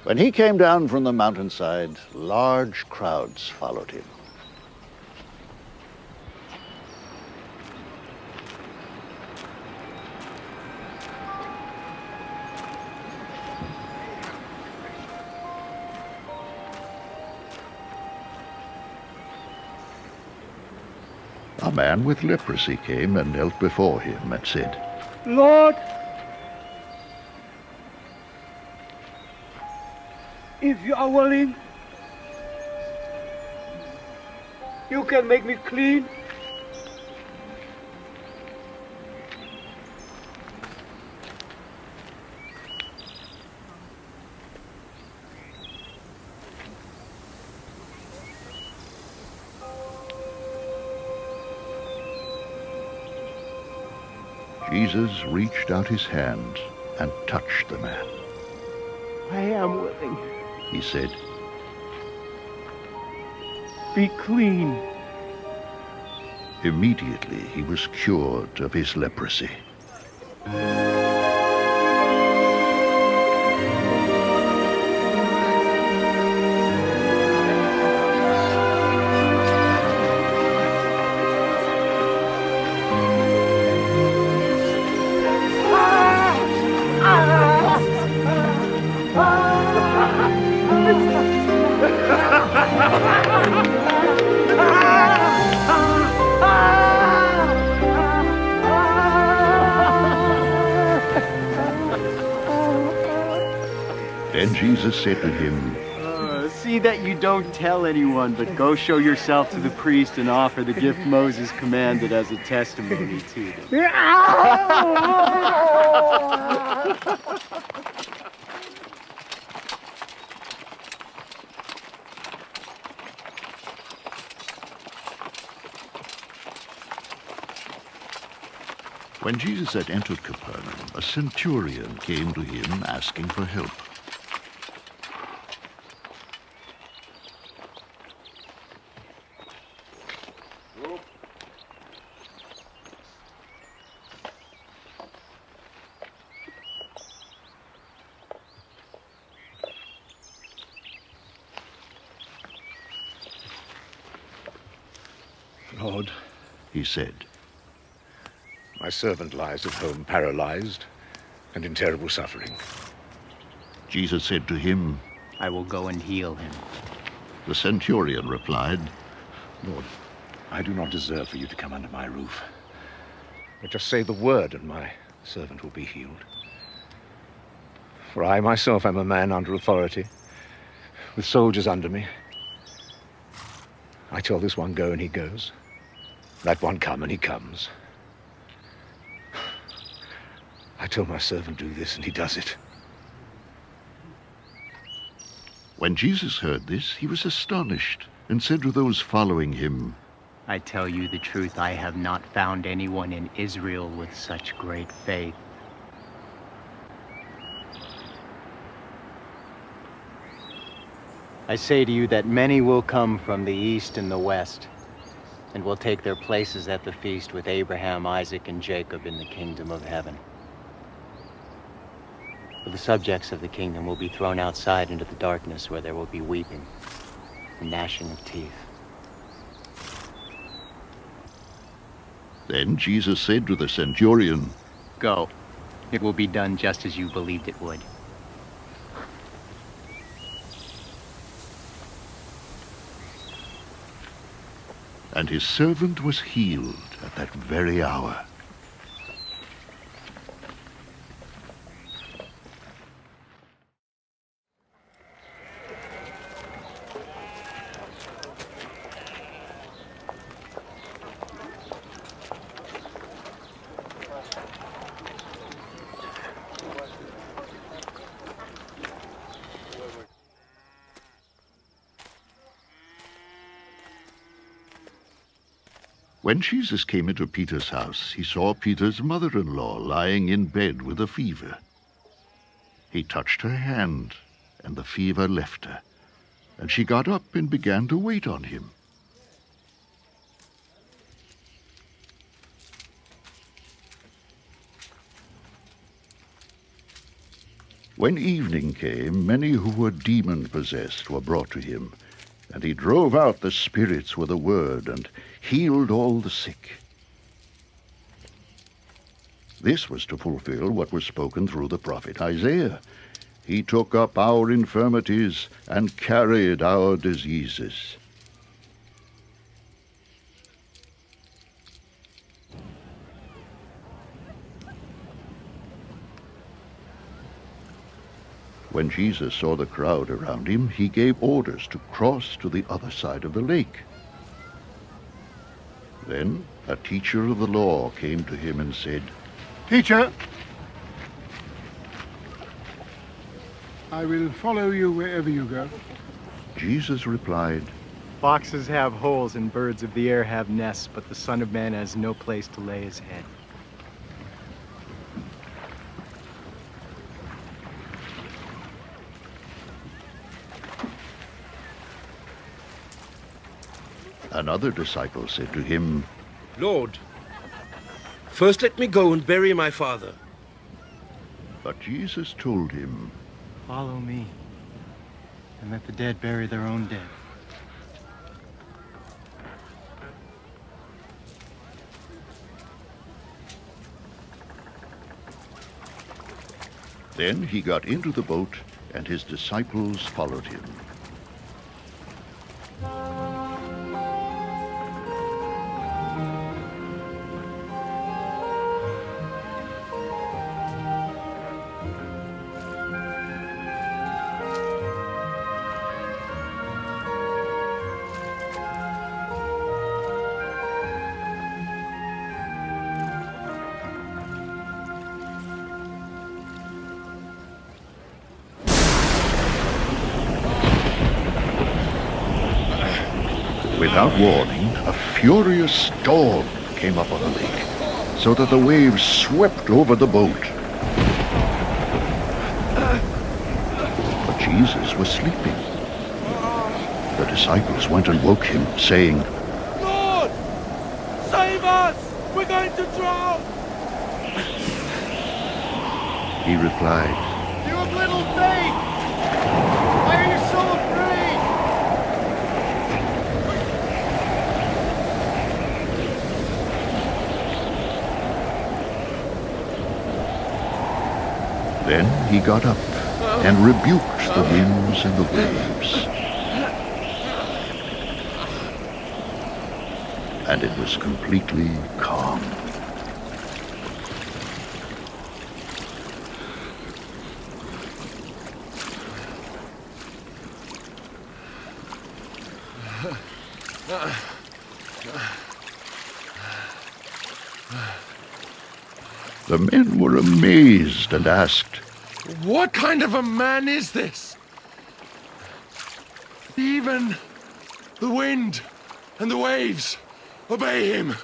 When he came down from the mountainside, large crowds followed him. A man with leprosy came and knelt before him and said, Lord, if you are willing, you can make me clean. Jesus reached out his hand and touched the man. I am willing. He said, Be clean. Immediately he was cured of his leprosy. Then Jesus said to him, See that you don't tell anyone, but go show yourself to the priest and offer the gift Moses commanded as a testimony to them. When Jesus had entered Capernaum, a centurion came to him asking for help. Lord, He said, my servant lies at home paralyzed and in terrible suffering. Jesus said to him, I will go and heal him. The centurion replied, Lord, I do not deserve for you to come under my roof. But just say the word and my servant will be healed. For I myself am a man under authority, with soldiers under me. I tell this one go and he goes. That one come and he comes. I tell my servant do this and he does it. When Jesus heard this, he was astonished and said to those following him, I tell you the truth, I have not found anyone in Israel with such great faith. I say to you that many will come from the east and the west, and will take their places at the feast with Abraham, Isaac, and Jacob in the kingdom of heaven. For the subjects of the kingdom will be thrown outside into the darkness, where there will be weeping and gnashing of teeth. Then Jesus said to the centurion, Go. It will be done just as you believed it would. And his servant was healed at that very hour. When Jesus came into Peter's house, he saw Peter's mother-in-law lying in bed with a fever. He touched her hand, and the fever left her, and she got up and began to wait on him. When evening came, many who were demon-possessed were brought to him, and he drove out the spirits with a word and healed all the sick. This was to fulfill what was spoken through the prophet Isaiah. He took up our infirmities and carried our diseases. When Jesus saw the crowd around him, he gave orders to cross to the other side of the lake. Then a teacher of the law came to him and said, Teacher, I will follow you wherever you go. Jesus replied, Foxes have holes and birds of the air have nests, but the Son of Man has no place to lay his head. Another disciple said to him, Lord, first let me go and bury my father. But Jesus told him, Follow me, and let the dead bury their own dead. Then he got into the boat, and his disciples followed him. Without warning, a furious storm came up on the lake, so that the waves swept over the boat. But Jesus was sleeping. The disciples went and woke him, saying, Lord, save us! We're going to drown! He replied, You have little faith! Why are you so afraid? Then he got up and rebuked the winds and the waves. And it was completely calm. The men were amazed and asked, What kind of a man is this? Even the wind and the waves obey him.